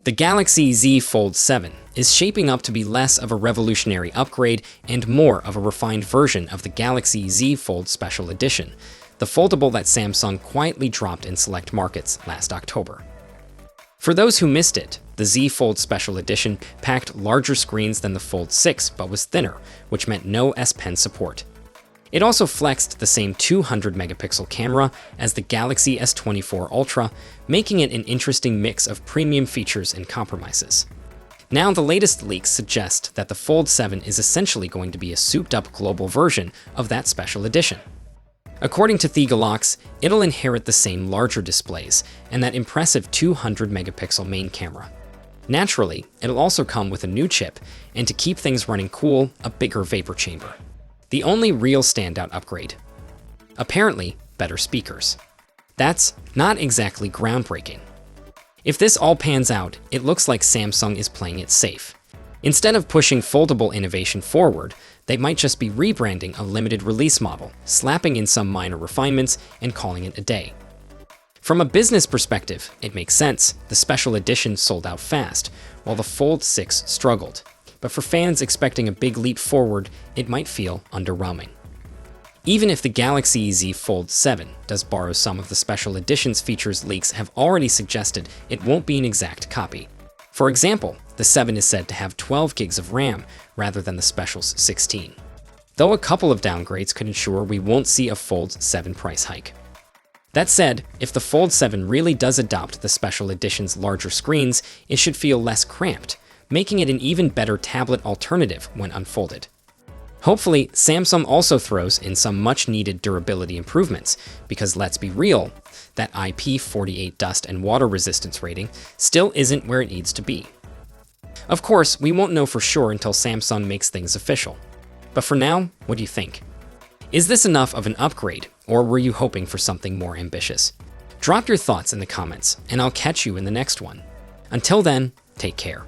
The Galaxy Z Fold 7 is shaping up to be less of a revolutionary upgrade and more of a refined version of the Galaxy Z Fold Special Edition, the foldable that Samsung quietly dropped in select markets last October. For those who missed it, the Z Fold Special Edition packed larger screens than the Fold 6 but was thinner, which meant no S Pen support. It also flexed the same 200-megapixel camera as the Galaxy S24 Ultra, making it an interesting mix of premium features and compromises. Now, the latest leaks suggest that the Fold 7 is essentially going to be a souped-up global version of that special edition. According to Thegalox, it'll inherit the same larger displays and that impressive 200-megapixel main camera. Naturally, it'll also come with a new chip, and to keep things running cool, a bigger vapor chamber. The only real standout upgrade. Apparently, better speakers. That's not exactly groundbreaking. If this all pans out, it looks like Samsung is playing it safe. Instead of pushing foldable innovation forward, they might just be rebranding a limited release model, slapping in some minor refinements, and calling it a day. From a business perspective, it makes sense. The special edition sold out fast, while the Fold 6 struggled. But for fans expecting a big leap forward, it might feel underwhelming. Even if the Galaxy Z Fold 7 does borrow some of the special edition's features, leaks have already suggested it won't be an exact copy. For example, the 7 is said to have 12 gigs of RAM rather than the special's 16. Though a couple of downgrades could ensure we won't see a Fold 7 price hike. That said, if the Fold 7 really does adopt the special edition's larger screens, it should feel less cramped, making it an even better tablet alternative when unfolded. Hopefully, Samsung also throws in some much-needed durability improvements, because let's be real, that IP48 dust and water resistance rating still isn't where it needs to be. Of course, we won't know for sure until Samsung makes things official. But for now, what do you think? Is this enough of an upgrade, or were you hoping for something more ambitious? Drop your thoughts in the comments, and I'll catch you in the next one. Until then, take care.